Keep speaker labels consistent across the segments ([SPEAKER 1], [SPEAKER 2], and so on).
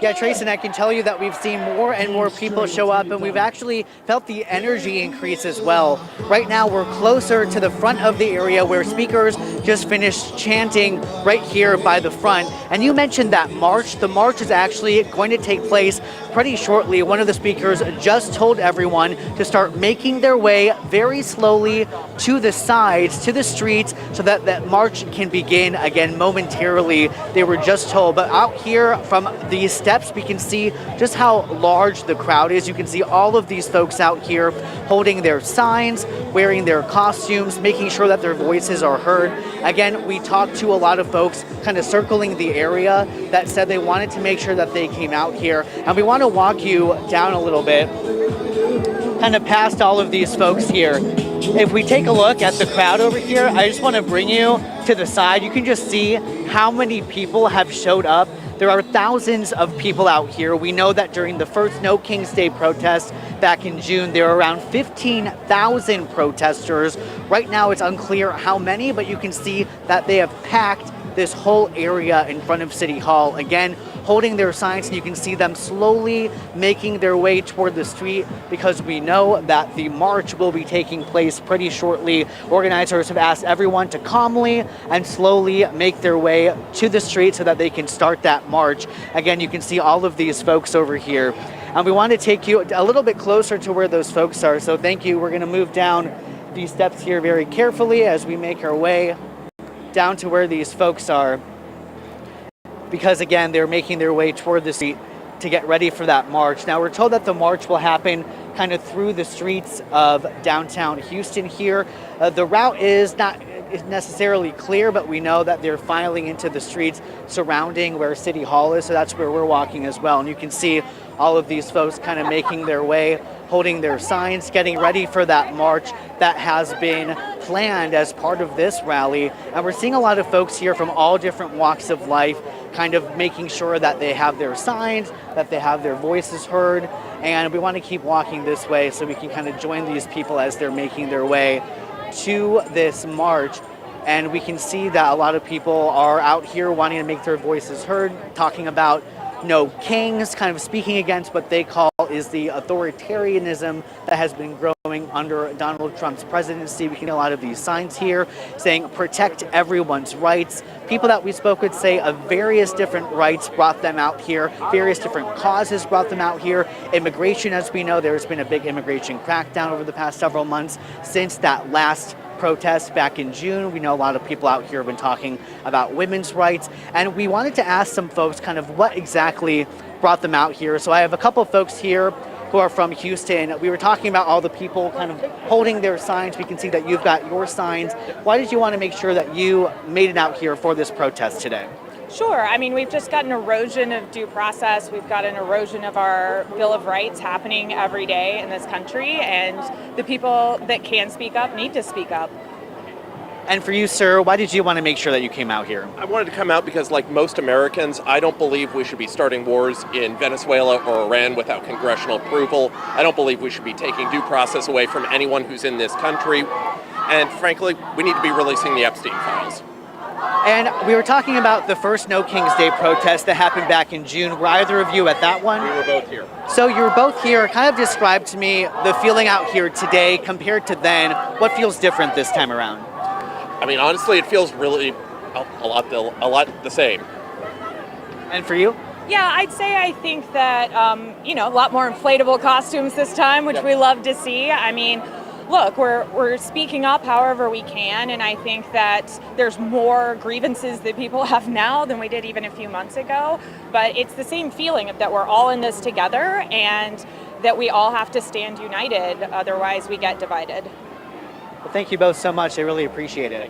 [SPEAKER 1] Yeah, Trace, and I can tell you that we've seen more and more people show up, and we've actually felt the energy increase as well. Right now, we're closer to the front of the area where speakers just finished chanting right here by the front. And you mentioned that march. The march is actually going to take place pretty shortly. One of the speakers just told everyone to start making their way very slowly to the sides, to the streets, so that that march can begin again momentarily. They were just told. But out here from these steps, we can see just how large the crowd is. You can see all of these folks out here holding their signs, wearing their costumes, making sure that their voices are heard. Again, we talked to a lot of folks kind of circling the area that said they wanted to make sure that they came out here. And we want to walk you down a little bit, kind of past all of these folks here. If we take a look at the crowd over here, I just want to bring you to the side. You can just see how many people have showed up. There are thousands of people out here. We know that during the first No King's Day protest back in June, there were around 15,000 protesters. Right now, it's unclear how many, but you can see that they have packed this whole area in front of City Hall. Again, holding their signs, and you can see them slowly making their way toward the street because we know that the march will be taking place pretty shortly. Organizers have asked everyone to calmly and slowly make their way to the street so that they can start that march. Again, you can see all of these folks over here. And we want to take you a little bit closer to where those folks are. So thank you. We're going to move down these steps here very carefully as we make our way down to where these folks are, because again, they're making their way toward the street to get ready for that march. Now, we're told that the march will happen kind of through the streets of downtown Houston here. The route is not necessarily clear, but we know that they're filing into the streets surrounding where City Hall is, so that's where we're walking as well. And you can see all of these folks kind of making their way, holding their signs, getting ready for that march that has been planned as part of this rally. And we're seeing a lot of folks here from all different walks of life kind of making sure that they have their signs, that they have their voices heard. And we want to keep walking this way so we can kind of join these people as they're making their way to this march. And we can see that a lot of people are out here wanting to make their voices heard, talking about no kings, kind of speaking against what they call is the authoritarianism that has been growing under Donald Trump's presidency. We can see a lot of these signs here saying protect everyone's rights. People that we spoke with say of various different rights brought them out here, various different causes brought them out here. Immigration, as we know, there's been a big immigration crackdown over the past several months since that last protest back in June. We know a lot of people out here have been talking about women's rights, and we wanted to ask some folks kind of what exactly brought them out here. So I have a couple of folks here who are from Houston. We were talking about all the people kind of holding their signs. We can see that you've got your signs. Why did you want to make sure that you made it out here for this protest today?
[SPEAKER 2] Sure. I mean, we've just got an erosion of due process. We've got an erosion of our Bill of Rights happening every day in this country, and the people that can speak up need to speak up.
[SPEAKER 1] And for you, sir, why did you want to make sure that you came out here?
[SPEAKER 3] I wanted to come out because, like most Americans, I don't believe we should be starting wars in Venezuela or Iran without congressional approval. I don't believe we should be taking due process away from anyone who's in this country. And frankly, we need to be releasing the Epstein files.
[SPEAKER 1] And we were talking about the first No King's Day protest that happened back in June. Were either of you at that one?
[SPEAKER 3] We were both here.
[SPEAKER 1] So you were both here. Kind of describe to me the feeling out here today compared to then. What feels different this time around?
[SPEAKER 3] I mean, honestly, it feels really a lot the same.
[SPEAKER 1] And for you?
[SPEAKER 2] Yeah, I'd say I think that, a lot more inflatable costumes this time, which we love to see. I mean, look, we're speaking up however we can, and I think that there's more grievances that people have now than we did even a few months ago. But it's the same feeling of that we're all in this together and that we all have to stand united, otherwise we get divided.
[SPEAKER 1] Well, thank you both so much. I really appreciate it.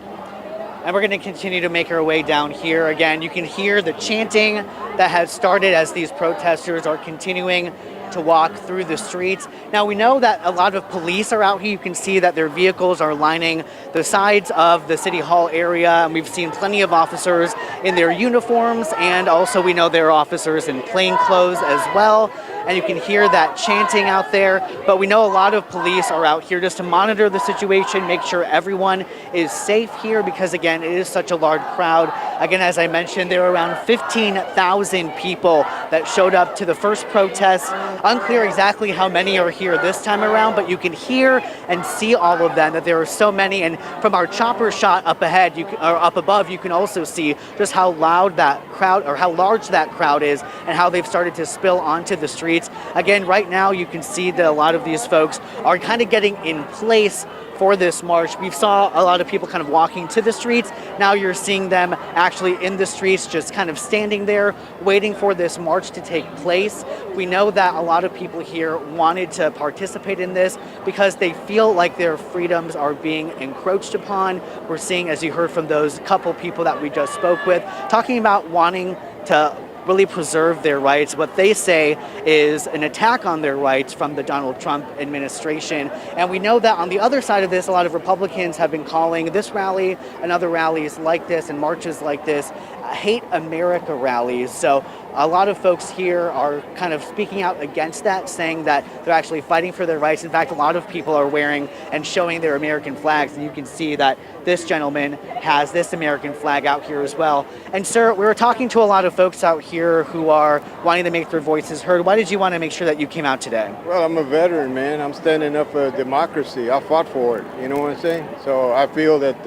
[SPEAKER 1] And we're going to continue to make our way down here. Again, you can hear the chanting that has started as these protesters are continuing to walk through the streets. Now we know that a lot of police are out here. You can see that their vehicles are lining the sides of the City Hall area, and we've seen plenty of officers in their uniforms, and also we know there are officers in plain clothes as well. And you can hear that chanting out there, but we know a lot of police are out here just to monitor the situation, make sure everyone is safe here, because again, it is such a large crowd. Again, as I mentioned, there are around 15,000 people that showed up to the first protest. Unclear exactly how many are here this time around, but you can hear and see all of them, that there are so many. And from our chopper shot up ahead, or up above, you can also see just how loud that crowd, or how large that crowd is, and how they've started to spill onto the streets. Again, right now you can see that a lot of these folks are kind of getting in place for this march. We saw a lot of people kind of walking to the streets. Now you're seeing them actually in the streets, just kind of standing there waiting for this march to take place. We know that a lot of people here wanted to participate in this because they feel like their freedoms are being encroached upon. We're seeing, as you heard from those couple people that we just spoke with, talking about wanting to really preserve their rights. What they say is an attack on their rights from the Donald Trump administration. And we know that on the other side of this, a lot of Republicans have been calling this rally and other rallies like this and marches like this hate America rallies. So a lot of folks here are kind of speaking out against that, saying that they're actually fighting for their rights. In fact, a lot of people are wearing and showing their American flags, and you can see that this gentleman has this American flag out here as well. And sir, we were talking to a lot of folks out here who are wanting to make their voices heard. Why did you want to make sure that you came out today?
[SPEAKER 4] Well, I'm a veteran, man. I'm standing up for democracy. I fought for it, you know what I'm saying? So I feel that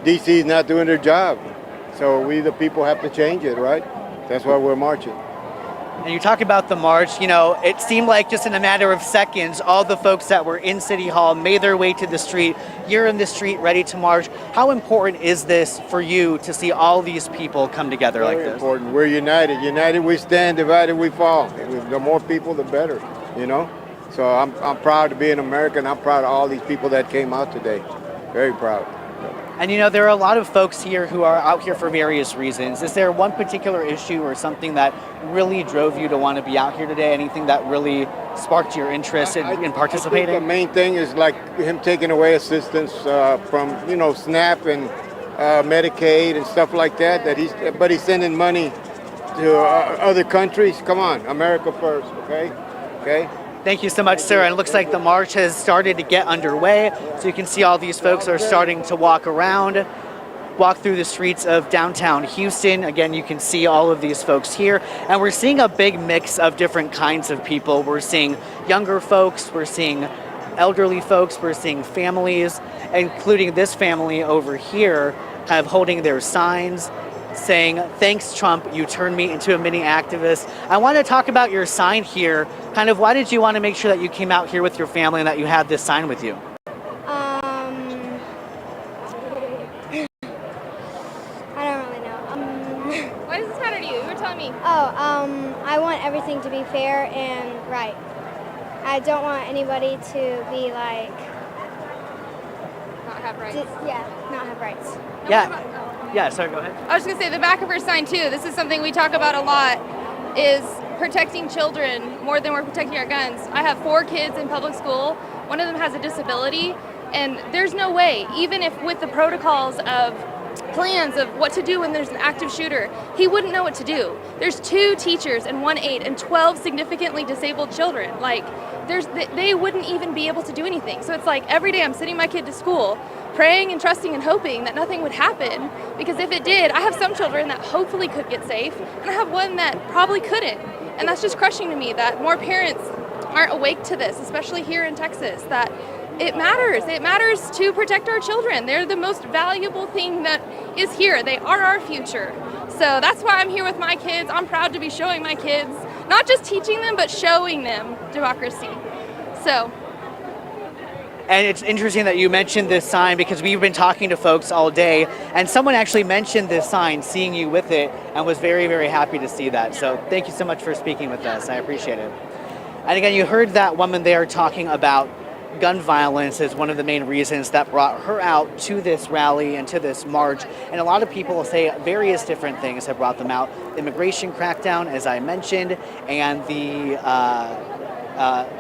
[SPEAKER 4] DC is not doing their job. So we, the people, have to change it, right? That's why we're marching.
[SPEAKER 1] And you talk about the march, you know, it seemed like just in a matter of seconds, all the folks that were in City Hall made their way to the street. You're in the street ready to march. How important is this for you to see all these people come together like this?
[SPEAKER 4] Very important. We're united. United we stand, divided we fall. The more people, the better, you know? So I'm proud to be an American. I'm proud of all these people that came out today. Very proud.
[SPEAKER 1] And you know, there are a lot of folks here who are out here for various reasons. Is there one particular issue or something that really drove you to want to be out here today? Anything that really sparked your interest in participating?
[SPEAKER 4] I think the main thing is like him taking away assistance from, you know, SNAP and Medicaid and stuff like that. But he's sending money to other countries. Come on, America first, okay? Okay.
[SPEAKER 1] Thank you so much, sir. And it looks like the march has started to get underway. So you can see all these folks are starting to walk through the streets of downtown Houston. Again, you can see all of these folks here. And we're seeing a big mix of different kinds of people. We're seeing younger folks, we're seeing elderly folks, we're seeing families, including this family over here, kind of holding their signs saying, "Thanks, Trump, you turned me into a mini activist." I want to talk about your sign here. Kind of why did you want to make sure that you came out here with your family and that you had this sign with you?
[SPEAKER 5] I don't really know.
[SPEAKER 6] Why does this matter to you? You were telling me.
[SPEAKER 5] I want everything to be fair and right. I don't want anybody to be like,
[SPEAKER 6] Not have rights.
[SPEAKER 5] not have rights.
[SPEAKER 1] Yeah, sorry, go ahead.
[SPEAKER 6] I was just gonna say the back of her sign too. This is something we talk about a lot, is protecting children more than we're protecting our guns. I have 4 kids in public school. One of them has a disability, and there's no way, even if with the protocols of plans of what to do when there's an active shooter, he wouldn't know what to do. There's 2 teachers and 1 aide and 12 significantly disabled children. Like, they wouldn't even be able to do anything. So it's like every day I'm sending my kid to school, praying and trusting and hoping that nothing would happen, because if it did, I have some children that hopefully could get safe, and I have one that probably couldn't. And that's just crushing to me that more parents aren't awake to this, especially here in Texas, that it matters. It matters to protect our children. They're the most valuable thing that is here. They are our future. So that's why I'm here with my kids. I'm proud to be showing my kids, not just teaching them, but showing them democracy. So.
[SPEAKER 1] And it's interesting that you mentioned this sign, because we've been talking to folks all day, and someone actually mentioned this sign, seeing you with it, and was very, very happy to see that. So thank you so much for speaking with us. I appreciate it. And again, you heard that woman there talking about gun violence is one of the main reasons that brought her out to this rally and to this march. And a lot of people say various different things have brought them out. The immigration crackdown, as I mentioned, and the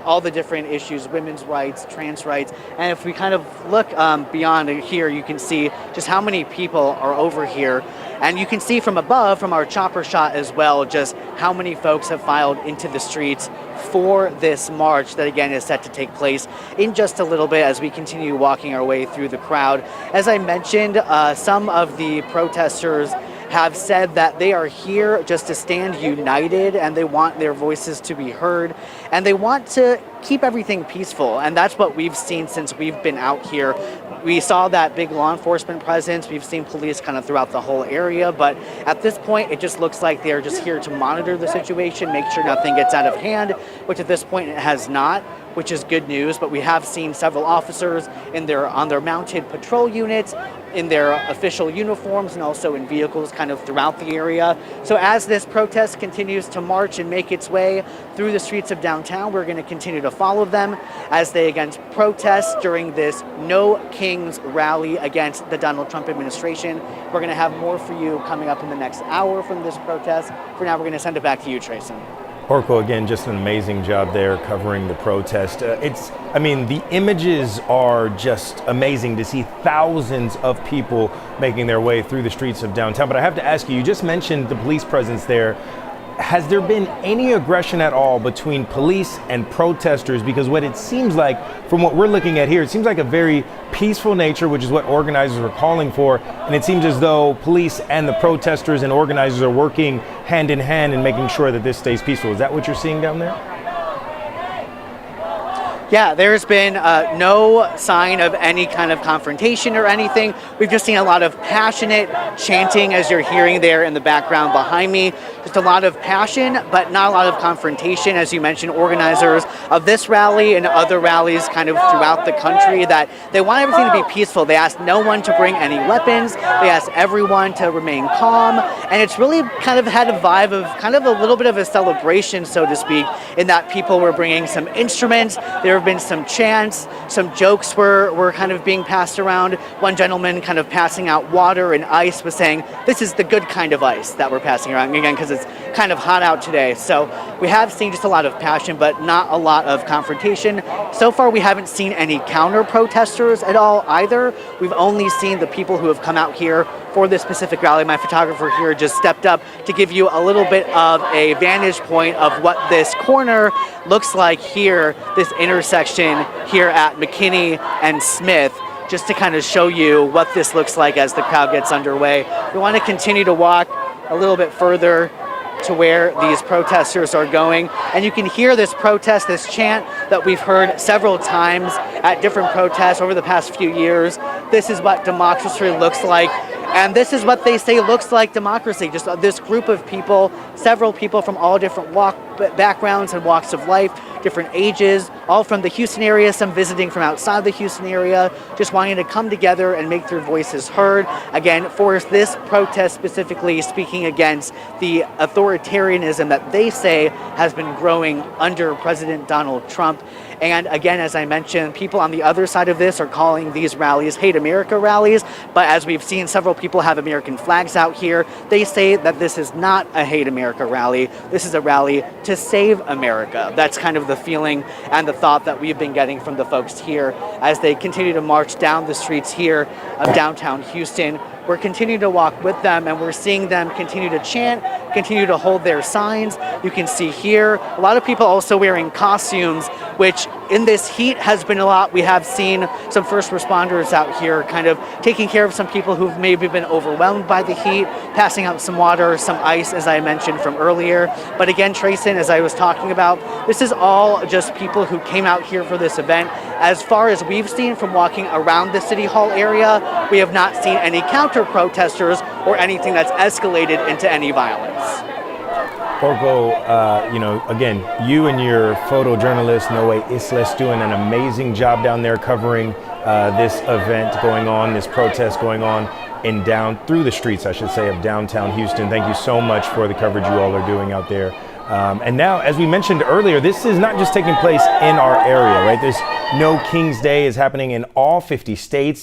[SPEAKER 1] all the different issues, women's rights, trans rights. And if we kind of look beyond here, you can see just how many people are over here. And you can see from above, from our chopper shot as well, just how many folks have filed into the streets for this march that again is set to take place in just a little bit as we continue walking our way through the crowd. As I mentioned, some of the protesters have said that they are here just to stand united and they want their voices to be heard and they want to keep everything peaceful. And that's what we've seen since we've been out here. We saw that big law enforcement presence. We've seen police kind of throughout the whole area. But at this point, it just looks like they're just here to monitor the situation, make sure nothing gets out of hand, which at this point it has not, which is good news. But we have seen several officers on their mounted patrol units, in their official uniforms, and also in vehicles kind of throughout the area. So as this protest continues to march and make its way through the streets of downtown, we're going to continue to follow them as they again protest during this No Kings rally against the Donald Trump administration. We're going to have more for you coming up in the next hour from this protest. For now, we're going to send it back to you, Trayson.
[SPEAKER 7] Orko, again, just an amazing job there covering the protest. The images are just amazing to see thousands of people making their way through the streets of downtown. But I have to ask you, you just mentioned the police presence there. Has there been any aggression at all between police and protesters? Because what it seems like, from what we're looking at here, it seems like a very peaceful nature, which is what organizers are calling for. And it seems as though police and the protesters and organizers are working hand in hand and making sure that this stays peaceful. Is that what you're seeing down there?
[SPEAKER 1] Yeah, there's been no sign of any kind of confrontation or anything. We've just seen a lot of passionate chanting, as you're hearing there in the background behind me. Just a lot of passion, but not a lot of confrontation. As you mentioned, organizers of this rally and other rallies kind of throughout the country, that they want everything to be peaceful. They asked no one to bring any weapons. They asked everyone to remain calm. And it's really kind of had a vibe of kind of a little bit of a celebration, so to speak, in that people were bringing some instruments. There have been some chants, some jokes were kind of being passed around. One gentleman kind of passing out water and ice was saying, this is the good kind of ice that we're passing around, again, because it's kind of hot out today. So we have seen just a lot of passion, but not a lot of confrontation. So far, we haven't seen any counter protesters at all either. We've only seen the people who have come out here for this specific rally. My photographer here just stepped up to give you a little bit of a vantage point of what this corner looks like here, this intersection here at McKinney and Smith, just to kind of show you what this looks like as the crowd gets underway. We want to continue to walk a little bit further to where these protesters are going. And you can hear this protest, this chant that we've heard several times at different protests over the past few years. This is what democracy looks like. And this is what they say looks like democracy. Just this group of people, several people from all different backgrounds and walks of life, different ages, all from the Houston area, some visiting from outside the Houston area, just wanting to come together and make their voices heard. Again, for this protest specifically, speaking against the authoritarianism that they say has been growing under President Donald Trump. And again, as I mentioned, people on the other side of this are calling these rallies Hate America rallies. But as we've seen, several people have American flags out here. They say that this is not a Hate America rally. This is a rally to save America. That's kind of the feeling and the thought that we've been getting from the folks here as they continue to march down the streets here of downtown Houston. We're continuing to walk with them, and we're seeing them continue to chant, continue to hold their signs. You can see here a lot of people also wearing costumes, which in this heat has been a lot. We have seen some first responders out here kind of taking care of some people who've maybe been overwhelmed by the heat, passing out some water, some ice, as I mentioned from earlier. But again, Trayson, as I was talking about, this is all just people who came out here for this event. As far as we've seen from walking around the City Hall area, we have not seen any counter-protesters or anything that's escalated into any violence.
[SPEAKER 7] Orko, again, you and your photojournalist, Noe Isles, doing an amazing job down there covering this event going on, this protest going on through the streets, I should say, of downtown Houston. Thank you so much for the coverage you all are doing out there And now, as we mentioned earlier, this is not just taking place in our area, right? There's No King's Day is happening in all 50 states.